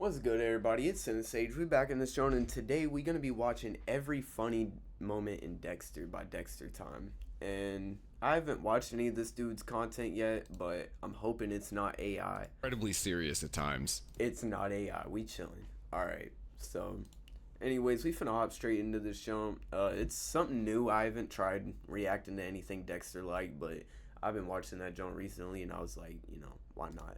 What's good, everybody? It's Sage. We're back in this show, and today we're gonna be watching every funny moment in Dexter by Dexter Time. And I haven't watched any of this dude's content yet, but I'm hoping it's not AI. Incredibly serious at times. It's not AI. We chilling. All right. So, anyways, we finna hop straight into this show. It's something new. I haven't tried reacting to anything Dexter like, but I've been watching that joint recently, and I was like, why not?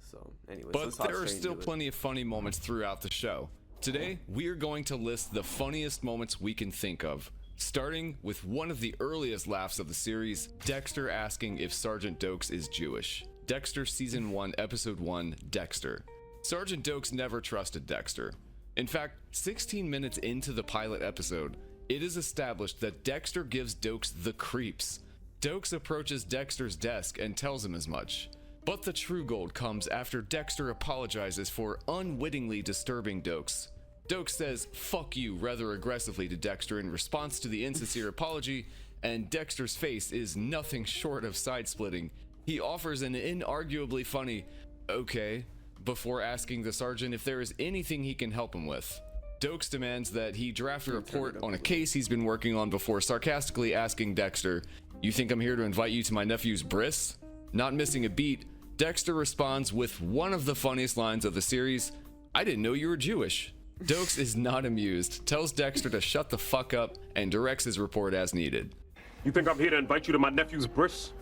So, anyways, but there are still plenty of funny moments throughout the show. Today, we are going to list the funniest moments we can think of, starting with one of the earliest laughs of the series, Dexter asking if Sergeant Dokes is Jewish. Dexter Season 1, Episode 1, Dexter. Sergeant Dokes never trusted Dexter. In fact, 16 minutes into the pilot episode, it is established that Dexter gives Dokes the creeps. Dokes approaches Dexter's desk and tells him as much. But the true gold comes after Dexter apologizes for unwittingly disturbing Dokes. Dokes says "fuck you" rather aggressively to Dexter in response to the insincere apology, and Dexter's face is nothing short of side-splitting. He offers an inarguably funny "okay" before asking the sergeant if there is anything he can help him with. Dokes demands that he draft a report on a case he's been working on before sarcastically asking Dexter, "You think I'm here to invite you to my nephew's bris?" Not missing a beat, Dexter responds with one of the funniest lines of the series, "I didn't know you were Jewish." Dokes is not amused, tells Dexter to shut the fuck up, and directs his report as needed. "You think I'm here to invite you to my nephew's bris?"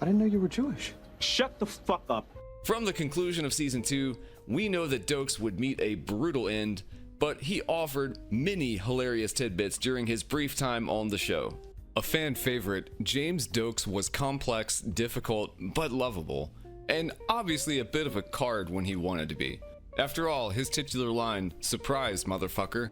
"I didn't know you were Jewish." "Shut the fuck up." From the conclusion of Season 2, we know that Dokes would meet a brutal end, but he offered many hilarious tidbits during his brief time on the show. A fan favorite, James Dokes was complex, difficult, but lovable, and obviously a bit of a card when he wanted to be. After all, his titular line, "Surprise, motherfucker,"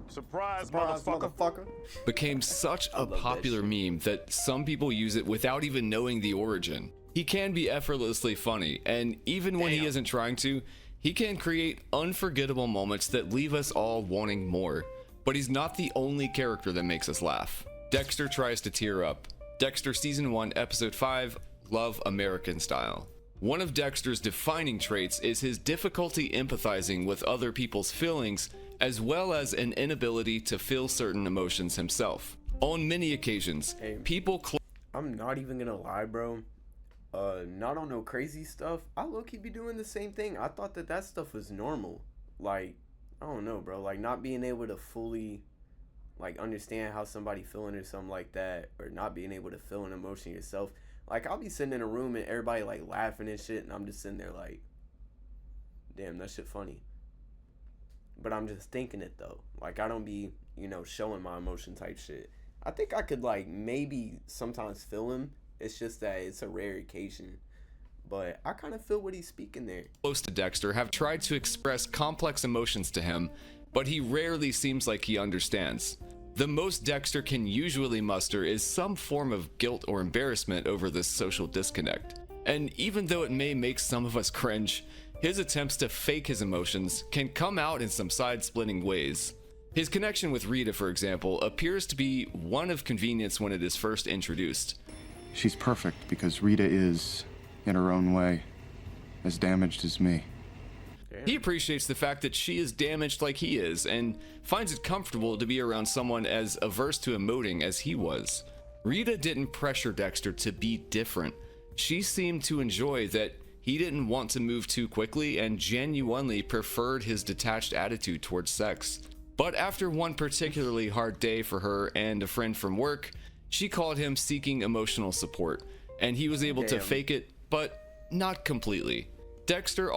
Surprise, motherfucker, became such a popular meme that some people use it without even knowing the origin. He can be effortlessly funny, and even when he isn't trying to, he can create unforgettable moments that leave us all wanting more. But he's not the only character that makes us laugh. Dexter tries to tear up. Dexter Season 1, Episode 5, Love American Style. One of Dexter's defining traits is his difficulty empathizing with other people's feelings, as well as an inability to feel certain emotions himself. On many occasions, I'm not even gonna lie, bro. Not on no crazy stuff. I low-key be doing the same thing. I thought that stuff was normal. Like, I don't know, bro. Like, not being able to fully, like, understand how somebody feeling or something like that, or not being able to feel an emotion yourself. Like, I'll be sitting in a room and everybody, like, laughing and shit, and I'm just sitting there like, damn, that shit funny. But I'm just thinking it, though. Like, I don't be, showing my emotion type shit. I think I could, like, maybe sometimes feel him. It's just that it's a rare occasion. But I kind of feel what he's speaking there. Close to Dexter have tried to express complex emotions to him, but he rarely seems like he understands. The most Dexter can usually muster is some form of guilt or embarrassment over this social disconnect. And even though it may make some of us cringe, his attempts to fake his emotions can come out in some side-splitting ways. His connection with Rita, for example, appears to be one of convenience when it is first introduced. She's perfect because Rita is, in her own way, as damaged as me. He appreciates the fact that she is damaged like he is, and finds it comfortable to be around someone as averse to emoting as he was. Rita didn't pressure Dexter to be different. She seemed to enjoy that he didn't want to move too quickly and genuinely preferred his detached attitude towards sex. But after one particularly hard day for her and a friend from work, she called him seeking emotional support, and he was able to fake it, but not completely. Dexter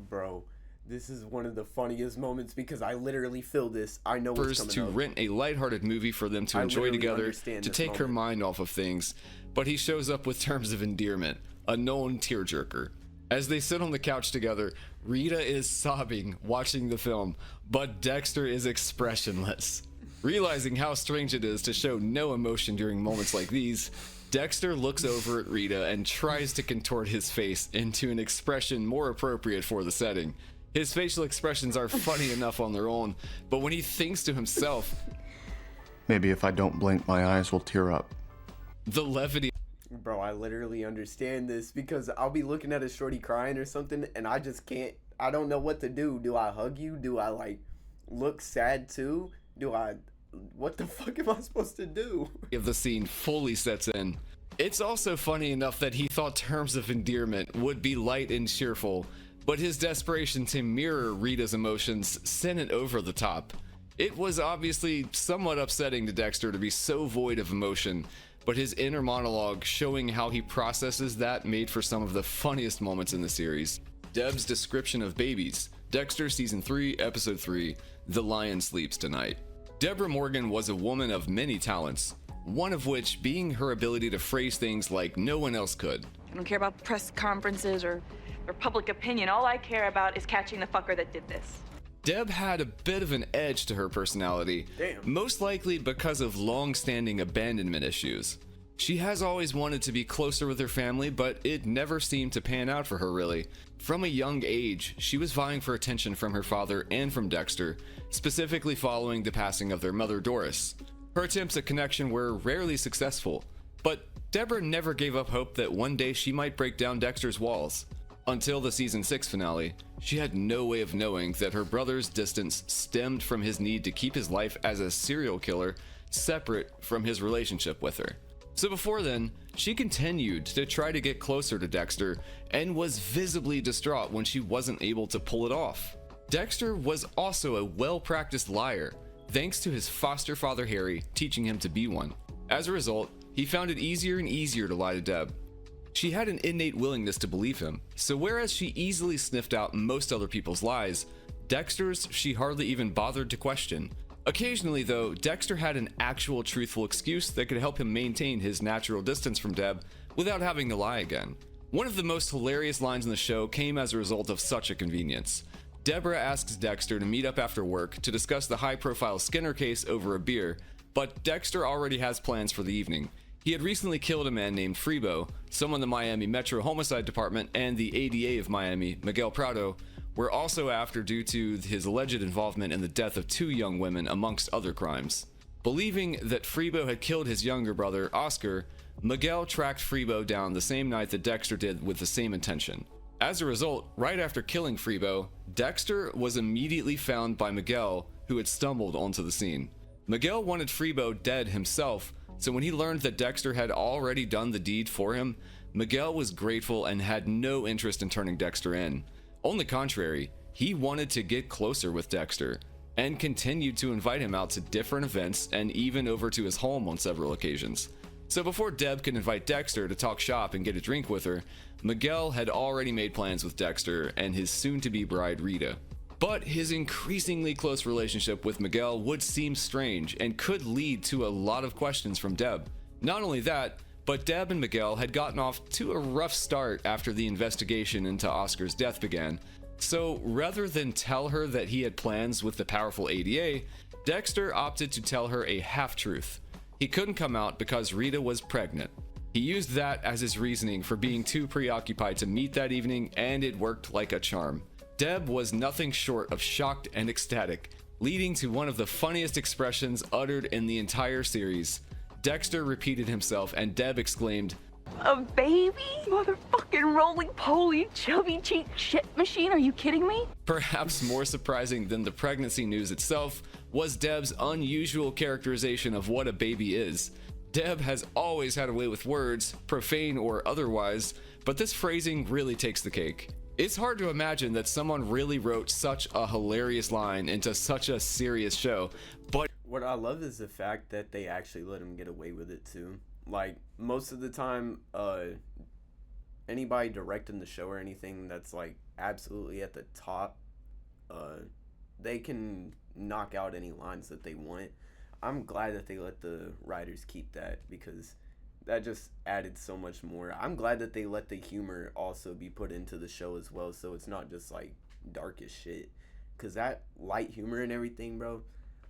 Bro, this is one of the funniest moments because I literally feel this. I know what's coming to up. Rent a lighthearted movie for them to enjoy together, to take her mind off of things, but he shows up with terms of endearment, a known tearjerker. As they sit on the couch together, Rita is sobbing watching the film, but Dexter is expressionless. Realizing how strange it is to show no emotion during moments like these, Dexter looks over at Rita and tries to contort his face into an expression more appropriate for the setting. His facial expressions are funny enough on their own, but when he thinks to himself, "Maybe if I don't blink, my eyes will tear up." the levity Bro, I literally understand this because I'll be looking at a shorty crying or something and I just can't, I don't know what to do. Do I hug you? Do I like look sad too? What the fuck am I supposed to do? If the scene fully sets in. It's also funny enough that he thought terms of endearment would be light and cheerful, but his desperation to mirror Rita's emotions sent it over the top. It was obviously somewhat upsetting to Dexter to be so void of emotion, but his inner monologue showing how he processes that made for some of the funniest moments in the series. Deb's description of babies. Dexter Season 3, Episode 3, The Lion Sleeps Tonight. Deborah Morgan was a woman of many talents, one of which being her ability to phrase things like no one else could. I don't care about press conferences or public opinion. All I care about is catching the fucker that did this. Deb had a bit of an edge to her personality, Damn. most likely because of long-standing abandonment issues. She has always wanted to be closer with her family, but it never seemed to pan out for her really. From a young age, she was vying for attention from her father and from Dexter, specifically following the passing of their mother Doris. Her attempts at connection were rarely successful, but Deborah never gave up hope that one day she might break down Dexter's walls. Until the season 6 finale, she had no way of knowing that her brother's distance stemmed from his need to keep his life as a serial killer separate from his relationship with her. So before then, she continued to try to get closer to Dexter and was visibly distraught when she wasn't able to pull it off. Dexter was also a well-practiced liar, thanks to his foster father Harry teaching him to be one. As a result, he found it easier and easier to lie to Deb. She had an innate willingness to believe him, so whereas she easily sniffed out most other people's lies, Dexter's she hardly even bothered to question. Occasionally though, Dexter had an actual truthful excuse that could help him maintain his natural distance from Deb without having to lie again. One of the most hilarious lines in the show came as a result of such a convenience. Deborah asks Dexter to meet up after work to discuss the high-profile Skinner case over a beer, but Dexter already has plans for the evening. He had recently killed a man named Freebo, someone the Miami Metro Homicide Department and the ADA of Miami, Miguel Prado, were also after due to his alleged involvement in the death of 2 young women amongst other crimes. Believing that Freebo had killed his younger brother, Oscar, Miguel tracked Freebo down the same night that Dexter did with the same intention. As a result, right after killing Freebo, Dexter was immediately found by Miguel, who had stumbled onto the scene. Miguel wanted Freebo dead himself, so when he learned that Dexter had already done the deed for him, Miguel was grateful and had no interest in turning Dexter in. On the contrary, he wanted to get closer with Dexter, and continued to invite him out to different events and even over to his home on several occasions. So before Deb could invite Dexter to talk shop and get a drink with her, Miguel had already made plans with Dexter and his soon-to-be bride Rita. But his increasingly close relationship with Miguel would seem strange and could lead to a lot of questions from Deb. Not only that, but Deb and Miguel had gotten off to a rough start after the investigation into Oscar's death began. So rather than tell her that he had plans with the powerful ADA, Dexter opted to tell her a half-truth. He couldn't come out because Rita was pregnant. He used that as his reasoning for being too preoccupied to meet that evening, and it worked like a charm. Deb was nothing short of shocked and ecstatic, leading to one of the funniest expressions uttered in the entire series. Dexter repeated himself and Deb exclaimed, A baby? Motherfucking roly-poly, chubby cheek shit machine, are you kidding me? Perhaps more surprising than the pregnancy news itself was Deb's unusual characterization of what a baby is. Deb has always had a way with words, profane or otherwise, but this phrasing really takes the cake. It's hard to imagine that someone really wrote such a hilarious line into such a serious show, but What I love is the fact that they actually let him get away with it too. Like most of the time, anybody directing the show or anything that's like absolutely at the top, they can knock out any lines that they want. I'm glad that they let the writers keep that because that just added so much more. I'm glad that they let the humor also be put into the show as well, so it's not just like dark as shit. Cause that light humor and everything, bro,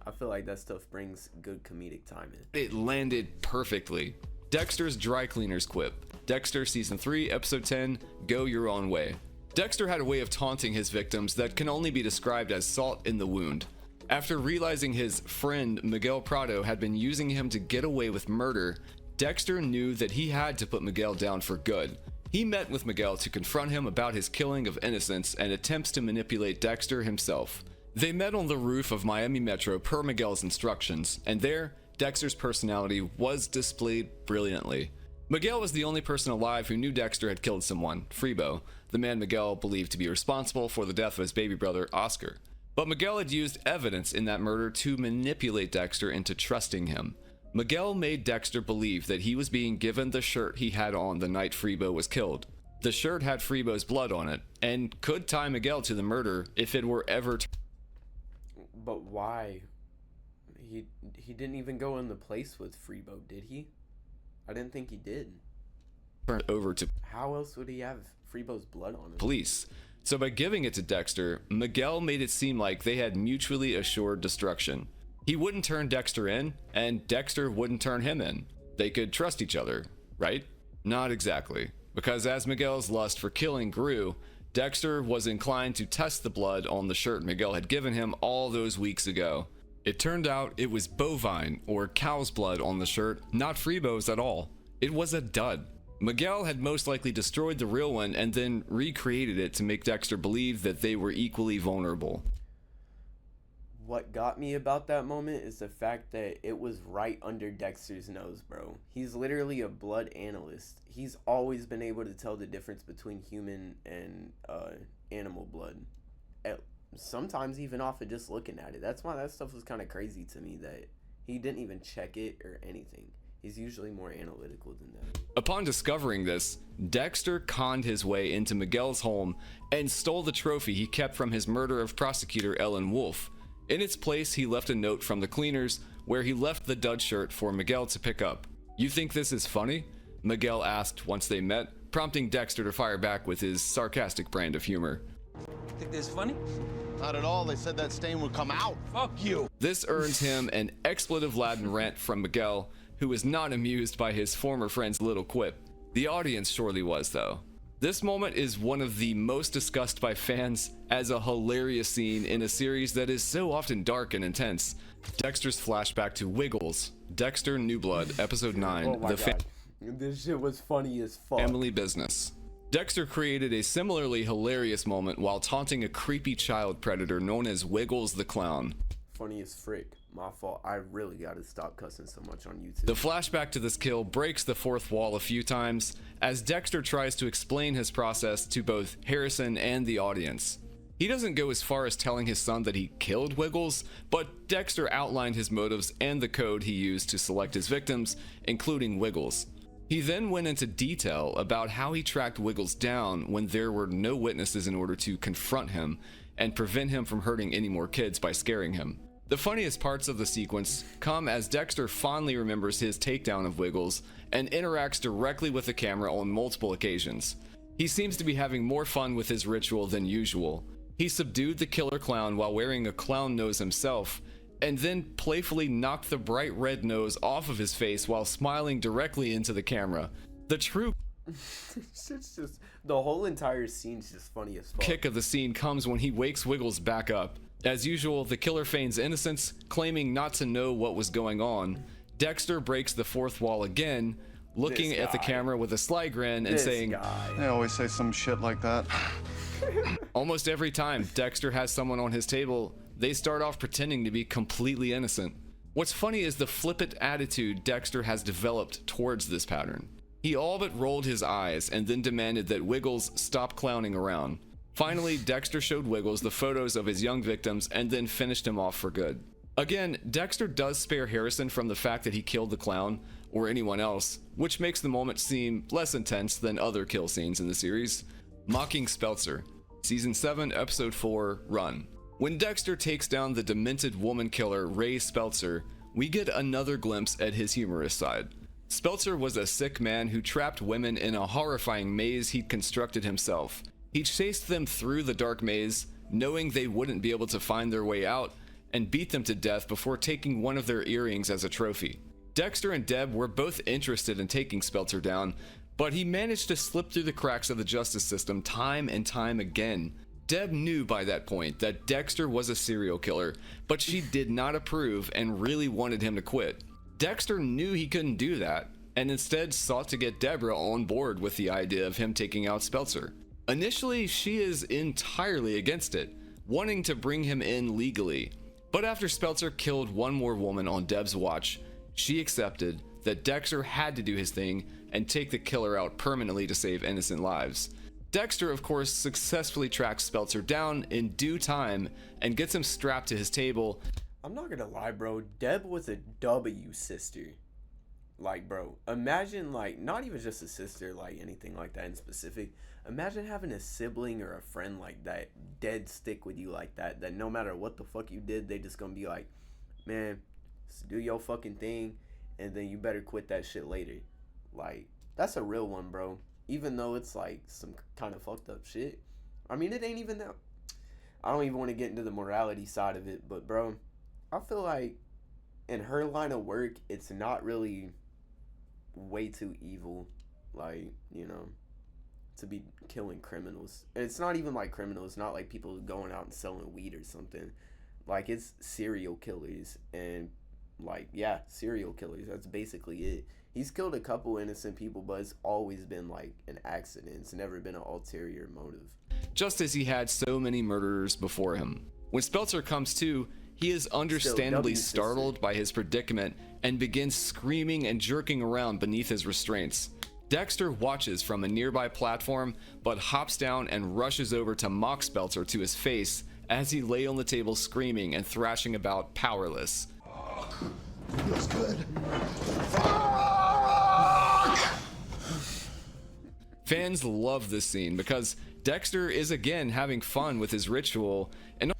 I feel like that stuff brings good comedic timing. it landed perfectly. Dexter's dry cleaners quip. Dexter Season 3, Episode 10, Go Your Own Way. Dexter had a way of taunting his victims that can only be described as salt in the wound. After realizing his friend Miguel Prado had been using him to get away with murder, Dexter knew that he had to put Miguel down for good. He met with Miguel to confront him about his killing of innocents and attempts to manipulate Dexter himself. They met on the roof of Miami Metro per Miguel's instructions, and there, Dexter's personality was displayed brilliantly. Miguel was the only person alive who knew Dexter had killed someone, Freebo, the man Miguel believed to be responsible for the death of his baby brother, Oscar. But Miguel had used evidence in that murder to manipulate Dexter into trusting him. Miguel made Dexter believe that he was being given the shirt he had on the night Freebo was killed. The shirt had Freebo's blood on it, and could tie Miguel to the murder if it were ever But why? He didn't even go in the place with Freebo, did he? I didn't think he did. turned over to How else would he have Freebo's blood on him? police. So by giving it to Dexter, Miguel made it seem like they had mutually assured destruction. He wouldn't turn Dexter in, and Dexter wouldn't turn him in. They could trust each other, right? Not exactly, because as Miguel's lust for killing grew, Dexter was inclined to test the blood on the shirt Miguel had given him all those weeks ago. It turned out it was bovine, or cow's blood on the shirt, not Freebo's at all. It was a dud. Miguel had most likely destroyed the real one and then recreated it to make Dexter believe that they were equally vulnerable. What got me about that moment is the fact that it was right under Dexter's nose, bro. He's literally a blood analyst. He's always been able to tell the difference between human and animal blood. Sometimes even off of just looking at it. That's why that stuff was kind of crazy to me, that he didn't even check it or anything. He's usually more analytical than that. Upon discovering this, Dexter conned his way into Miguel's home and stole the trophy he kept from his murder of prosecutor Ellen Wolf. In its place, he left a note from the cleaners where he left the dud shirt for Miguel to pick up. "You think this is funny?" Miguel asked once they met, prompting Dexter to fire back with his sarcastic brand of humor. Think this is funny? Not at all. They said that stain would come out. Fuck you. This earns him an expletive-laden rant from Miguel, who was not amused by his former friend's little quip. The audience surely was, though. This moment is one of the most discussed by fans as a hilarious scene in a series that is so often dark and intense. Dexter's flashback to Wiggles, Dexter New Blood, Episode 9, Oh my The god. This shit was funny as fuck. Family Business. Dexter created a similarly hilarious moment while taunting a creepy child predator known as Wiggles the Clown. Funny as frick. My fault. I really gotta stop cussing so much on YouTube. The flashback to this kill breaks the fourth wall a few times as Dexter tries to explain his process to both Harrison and the audience. He doesn't go as far as telling his son that he killed Wiggles, but Dexter outlined his motives and the code he used to select his victims, including Wiggles. He then went into detail about how he tracked Wiggles down when there were no witnesses in order to confront him and prevent him from hurting any more kids by scaring him. The funniest parts of the sequence come as Dexter fondly remembers his takedown of Wiggles and interacts directly with the camera on multiple occasions. He seems to be having more fun with his ritual than usual. He subdued the killer clown while wearing a clown nose himself, and then playfully knocked the bright red nose off of his face while smiling directly into the camera. The true It's just, the whole entire scene's just funny as fuck. kick of the scene comes when he wakes Wiggles back up. As usual, the killer feigns innocence, claiming not to know what was going on. Dexter breaks the fourth wall again, looking This at the guy. camera with a sly grin and This saying, guy. They always say some shit like that. almost every time Dexter has someone on his table, they start off pretending to be completely innocent. What's funny is the flippant attitude Dexter has developed towards this pattern. He all but rolled his eyes and then demanded that Wiggles stop clowning around. Finally, Dexter showed Wiggles the photos of his young victims and then finished him off for good. Again, Dexter does spare Harrison from the fact that he killed the clown, or anyone else, which makes the moment seem less intense than other kill scenes in the series. Mocking Speltzer, Season 7, Episode 4, Run. When Dexter takes down the demented woman killer Ray Speltzer, we get another glimpse at his humorous side. Speltzer was a sick man who trapped women in a horrifying maze he'd constructed himself. He chased them through the dark maze, knowing they wouldn't be able to find their way out, and beat them to death before taking one of their earrings as a trophy. Dexter and Deb were both interested in taking Speltzer down, but he managed to slip through the cracks of the justice system time and time again. Deb knew by that point that Dexter was a serial killer, but she did not approve and really wanted him to quit. Dexter knew he couldn't do that, and instead sought to get Deborah on board with the idea of him taking out Speltzer. Initially, she is entirely against it, wanting to bring him in legally. But after Speltzer killed one more woman on Deb's watch, she accepted that Dexter had to do his thing and take the killer out permanently to save innocent lives. Dexter, of course, successfully tracks Speltzer down in due time and gets him strapped to his table. I'm not gonna lie, bro. Deb was a W sister. Like, bro, imagine, like, not even just a sister, like, anything like that in specific. Imagine having a sibling or a friend like that dead stick with you like that, that no matter what the fuck you did, they just gonna be like, man, just do your fucking thing, and then you better quit that shit later. Like, that's a real one, bro. Even though it's, like, some kind of fucked up shit. I mean, it ain't even that. I don't even want to get into the morality side of it, but, bro, I feel like in her line of work, it's not really way too evil, like, you know, to be killing criminals. It's not even like criminals, not like people going out and selling weed or something. Like, it's serial killers, and, like, yeah, serial killers. That's basically it. He's killed a couple innocent people, but it's always been like an accident. It's never been an ulterior motive. Just as he had so many murderers before him. When Speltzer comes to, he is understandably startled by his predicament and begins screaming and jerking around beneath his restraints. Dexter watches from a nearby platform, but hops down and rushes over to mock Speltzer to his face as he lay on the table screaming and thrashing about, powerless. Feels good. Fans love this scene because Dexter is again having fun with his ritual and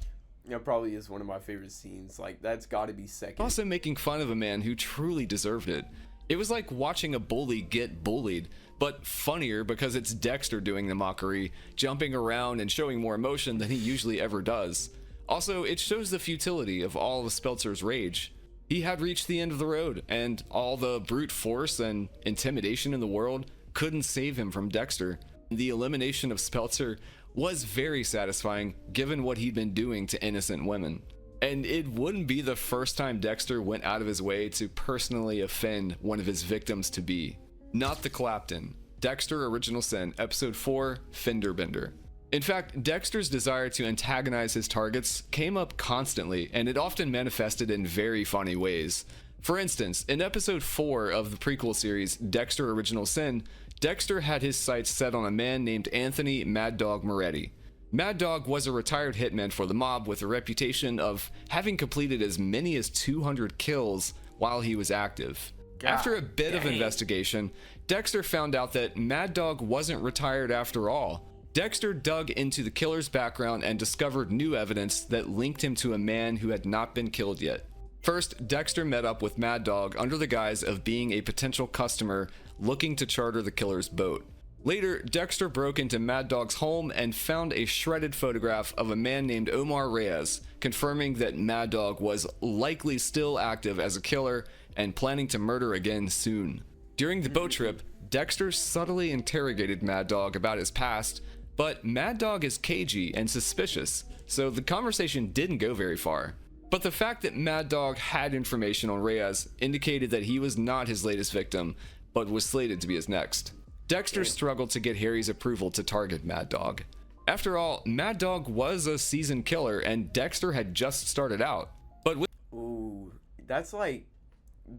That probably is one of my favorite scenes. Like, that's gotta be second. also making fun of a man who truly deserved it. It was like watching a bully get bullied, but funnier because it's Dexter doing the mockery, jumping around and showing more emotion than he usually ever does. Also, it shows the futility of all of Speltzer's rage. He had reached the end of the road, and all the brute force and intimidation in the world couldn't save him from Dexter. The elimination of Speltzer was very satisfying given what he'd been doing to innocent women. And it wouldn't be the first time Dexter went out of his way to personally offend one of his victims to be. Not the Clapton. Dexter Original Sin, Episode 4, Fender Bender. In fact, Dexter's desire to antagonize his targets came up constantly, and it often manifested in very funny ways. For instance, in Episode 4 of the prequel series, Dexter Original Sin, Dexter had his sights set on a man named Anthony Mad Dog Moretti. Mad Dog was a retired hitman for the mob with a reputation of having completed as many as 200 kills while he was active. After a bit of investigation, Dexter found out that Mad Dog wasn't retired after all. Dexter dug into the killer's background and discovered new evidence that linked him to a man who had not been killed yet. First, Dexter met up with Mad Dog under the guise of being a potential customer looking to charter the killer's boat. Later, Dexter broke into Mad Dog's home and found a shredded photograph of a man named Omar Reyes, confirming that Mad Dog was likely still active as a killer and planning to murder again soon. During the boat trip, Dexter subtly interrogated Mad Dog about his past, but Mad Dog is cagey and suspicious, so the conversation didn't go very far. But the fact that Mad Dog had information on Reyes indicated that he was not his latest victim, but was slated to be his next. Dexter struggled to get Harry's approval to target Mad Dog. After all, Mad Dog was a seasoned killer and Dexter had just started out. But with Ooh, that's like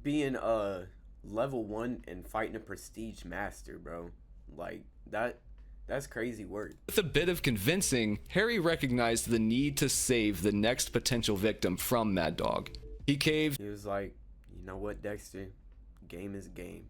being a level 1 and fighting a prestige master, bro. Like, that's crazy work. a bit of convincing, Harry recognized the need to save the next potential victim from Mad Dog. He caved He was like, you know what, Dexter? Game is game.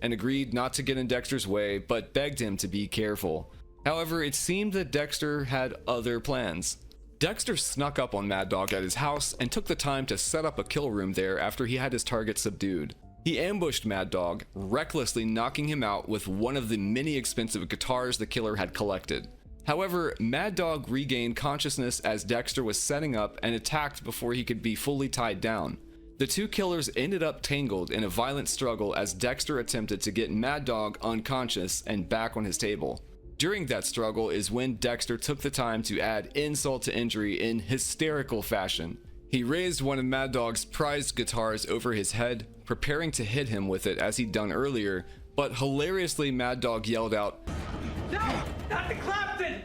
and agreed not to get in Dexter's way, but begged him to be careful. However, it seemed that Dexter had other plans. Dexter snuck up on Mad Dog at his house and took the time to set up a kill room there after he had his target subdued. He ambushed Mad Dog, recklessly knocking him out with one of the many expensive guitars the killer had collected. However, Mad Dog regained consciousness as Dexter was setting up and attacked before he could be fully tied down. The two killers ended up tangled in a violent struggle as Dexter attempted to get Mad Dog unconscious and back on his table. During that struggle is when Dexter took the time to add insult to injury in hysterical fashion. He raised one of Mad Dog's prized guitars over his head, preparing to hit him with it as he'd done earlier, but hilariously Mad Dog yelled out, "No, not the Clapton!"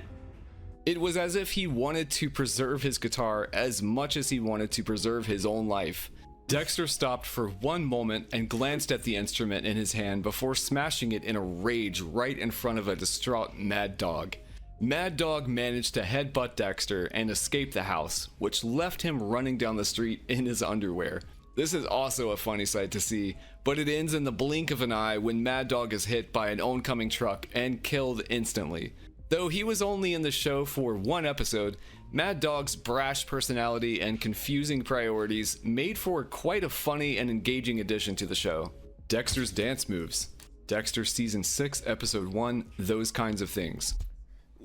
It was as if he wanted to preserve his guitar as much as he wanted to preserve his own life. Dexter stopped for one moment and glanced at the instrument in his hand before smashing it in a rage right in front of a distraught Mad Dog. Mad Dog managed to headbutt Dexter and escape the house, which left him running down the street in his underwear. This is also a funny sight to see, but it ends in the blink of an eye when Mad Dog is hit by an oncoming truck and killed instantly. Though he was only in the show for one episode, Mad Dog's brash personality and confusing priorities made for quite a funny and engaging addition to the show. Dexter's dance moves. Dexter Season 6, Episode 1, Those Kinds of Things.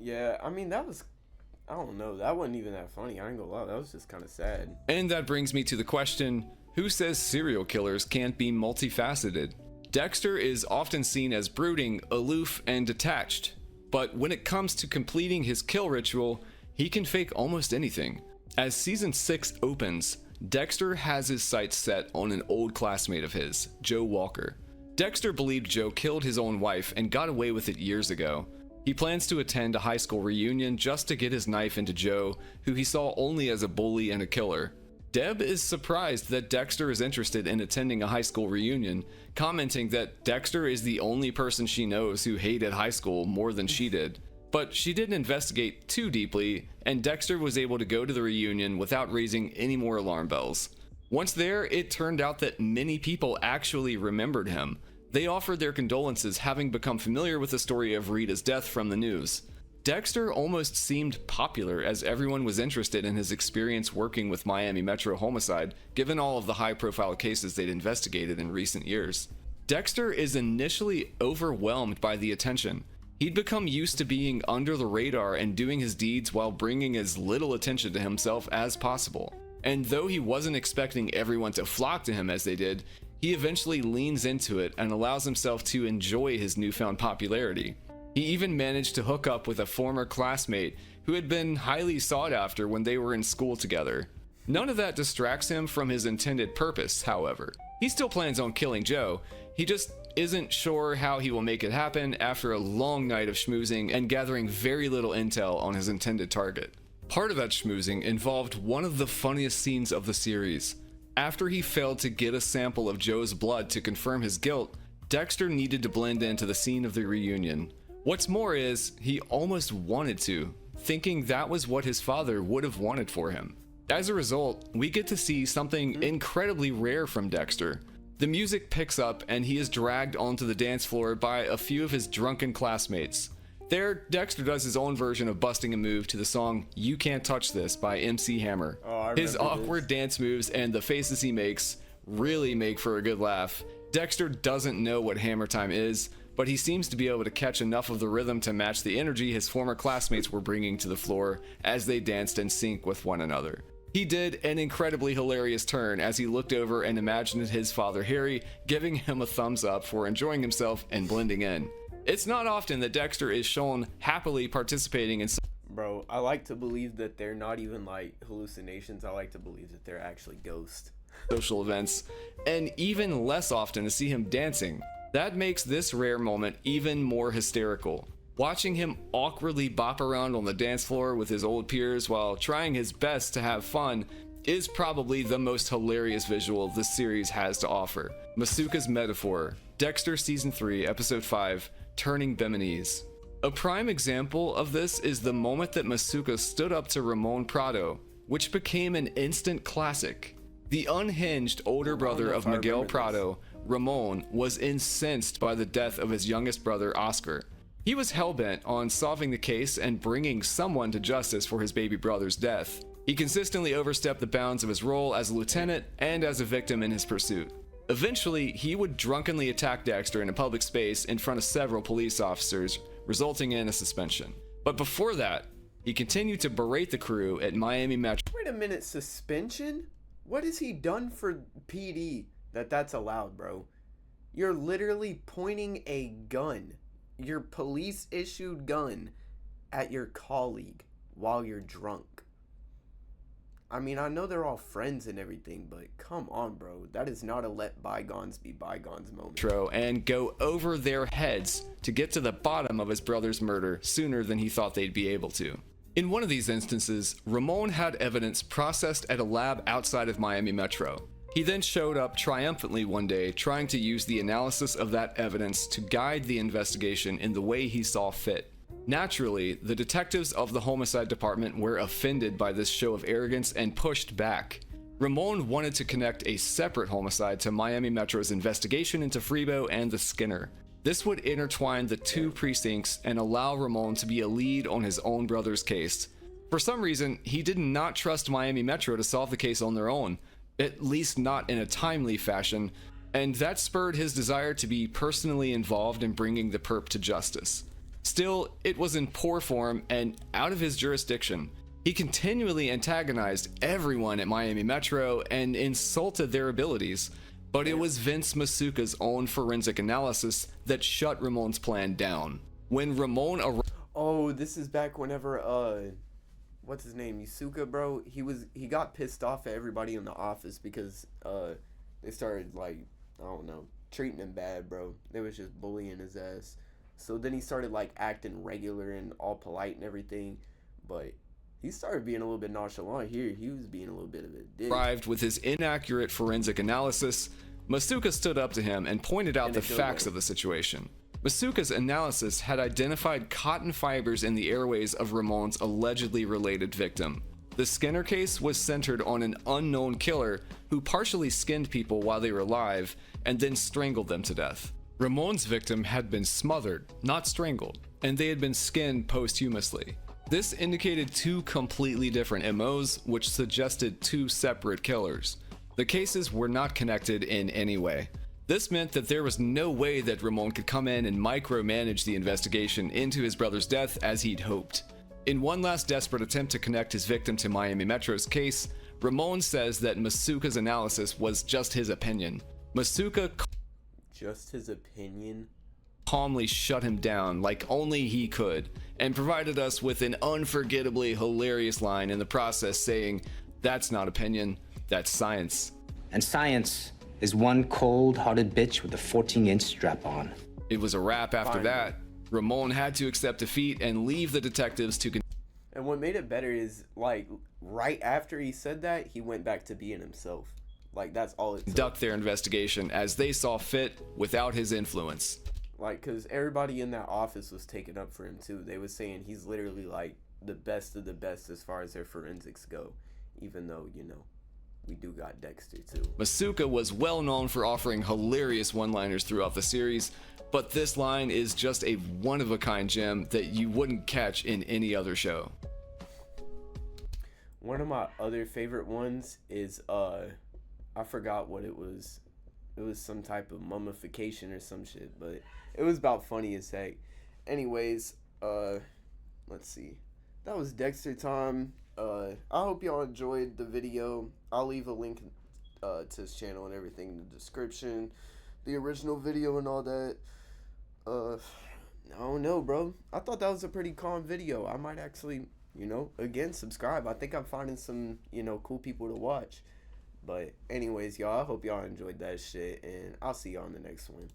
Yeah, I mean, that was, I don't know, that wasn't even that funny. I ain't gonna lie, that was just kind of sad. And that brings me to the question, who says serial killers can't be multifaceted? Dexter is often seen as brooding, aloof, and detached. But when it comes to completing his kill ritual, he can fake almost anything. As Season 6 opens, Dexter has his sights set on an old classmate of his, Joe Walker. Dexter believed Joe killed his own wife and got away with it years ago. He plans to attend a high school reunion just to get his knife into Joe, who he saw only as a bully and a killer. Deb is surprised that Dexter is interested in attending a high school reunion, commenting that Dexter is the only person she knows who hated high school more than she did. But she didn't investigate too deeply, and Dexter was able to go to the reunion without raising any more alarm bells. Once there, it turned out that many people actually remembered him. They offered their condolences, having become familiar with the story of Rita's death from the news. Dexter almost seemed popular as everyone was interested in his experience working with Miami Metro Homicide, given all of the high-profile cases they'd investigated in recent years. Dexter is initially overwhelmed by the attention. He'd become used to being under the radar and doing his deeds while bringing as little attention to himself as possible. And though he wasn't expecting everyone to flock to him as they did, he eventually leans into it and allows himself to enjoy his newfound popularity. He even managed to hook up with a former classmate who had been highly sought after when they were in school together. None of that distracts him from his intended purpose, however. He still plans on killing Joe, he just isn't sure how he will make it happen after a long night of schmoozing and gathering very little intel on his intended target. Part of that schmoozing involved one of the funniest scenes of the series. After he failed to get a sample of Joe's blood to confirm his guilt, Dexter needed to blend into the scene of the reunion. What's more is, he almost wanted to, thinking that was what his father would have wanted for him. As a result, we get to see something incredibly rare from Dexter. The music picks up and he is dragged onto the dance floor by a few of his drunken classmates. There, Dexter does his own version of busting a move to the song You Can't Touch This by MC Hammer. His awkward dance moves and the faces he makes really make for a good laugh. Dexter doesn't know what Hammer Time is, but he seems to be able to catch enough of the rhythm to match the energy his former classmates were bringing to the floor as they danced in sync with one another. He did an incredibly hilarious turn as he looked over and imagined his father Harry giving him a thumbs up for enjoying himself and blending in. It's not often that Dexter is shown happily participating in. Bro, I like to believe that they're not even like hallucinations. I like to believe that they're actually ghosts. Social events, and even less often to see him dancing. That makes this rare moment even more hysterical. Watching him awkwardly bop around on the dance floor with his old peers while trying his best to have fun is probably the most hilarious visual this series has to offer. Masuka's Metaphor, Dexter Season 3, Episode 5, Turning Beminese. A prime example of this is the moment that Masuka stood up to Ramon Prado, which became an instant classic. The unhinged older brother of Miguel Prado, Ramon, was incensed by the death of his youngest brother, Oscar. He was hellbent on solving the case and bringing someone to justice for his baby brother's death. He consistently overstepped the bounds of his role as a lieutenant and as a victim in his pursuit. Eventually, he would drunkenly attack Dexter in a public space in front of several police officers, resulting in a suspension. But before that, he continued to berate the crew at Miami Metro. Wait a minute, suspension? What has he done for PD that's allowed, bro? You're literally pointing a gun, your police-issued gun, at your colleague while you're drunk. I mean, I know they're all friends and everything, but come on, bro. That is not a let bygones be bygones moment. And go over their heads to get to the bottom of his brother's murder sooner than he thought they'd be able to. In one of these instances, Ramon had evidence processed at a lab outside of Miami Metro. He then showed up triumphantly one day, trying to use the analysis of that evidence to guide the investigation in the way he saw fit. Naturally, the detectives of the homicide department were offended by this show of arrogance and pushed back. Ramon wanted to connect a separate homicide to Miami Metro's investigation into Freebo and the Skinner. This would intertwine the two precincts and allow Ramon to be a lead on his own brother's case. For some reason, he did not trust Miami Metro to solve the case on their own, at least not in a timely fashion, and that spurred his desire to be personally involved in bringing the perp to justice. Still, it was in poor form and out of his jurisdiction. He continually antagonized everyone at Miami Metro and insulted their abilities, but it was Vince Masuka's own forensic analysis that shut Ramon's plan down. When Ramon Oh, this is back whenever what's his name, Yusuka, bro, he got pissed off at everybody in the office because they started, like, I don't know, treating him bad, bro. They was just bullying his ass. So then he started, like, acting regular and all polite and everything, but he started being a little bit nonchalant here. He was being a little bit of a dick. arrived with his inaccurate forensic analysis, Masuka stood up to him and pointed out the facts of the situation. Masuka's analysis had identified cotton fibers in the airways of Ramon's allegedly related victim. The Skinner case was centered on an unknown killer who partially skinned people while they were alive and then strangled them to death. Ramon's victim had been smothered, not strangled, and they had been skinned posthumously. This indicated two completely different MOs, which suggested two separate killers. The cases were not connected in any way. This meant that there was no way that Ramon could come in and micromanage the investigation into his brother's death as he'd hoped. In one last desperate attempt to connect his victim to Miami Metro's case, Ramon says that Masuka's analysis was just his opinion. Masuka Just his opinion? calmly shut him down like only he could, and provided us with an unforgettably hilarious line in the process saying, "That's not opinion, that's science." And science is one cold-hearted bitch with a 14-inch strap-on. It was a wrap after that. Ramon had to accept defeat and leave the detectives to And what made it better is, like, right after he said that, he went back to being himself. Like, that's all it took. conduct their investigation as they saw fit without his influence. Like, because everybody in that office was taking up for him, too. They was saying he's literally, like, the best of the best as far as their forensics go. Even though, you know, we do got Dexter, too. Masuka was well known for offering hilarious one-liners throughout the series, but this line is just a one-of-a-kind gem that you wouldn't catch in any other show. One of my other favorite ones is, I forgot what it was. It was some type of mummification or some shit, but it was about funny as heck. Anyways, let's see. That was Dexter time. I hope y'all enjoyed the video. I'll leave a link to his channel and everything in the description. The original video and all that. I don't know, bro. I thought that was a pretty calm video. I might actually, you know, again, subscribe. I think I'm finding some, you know, cool people to watch. But anyways, y'all, I hope y'all enjoyed that shit, and I'll see y'all in the next one.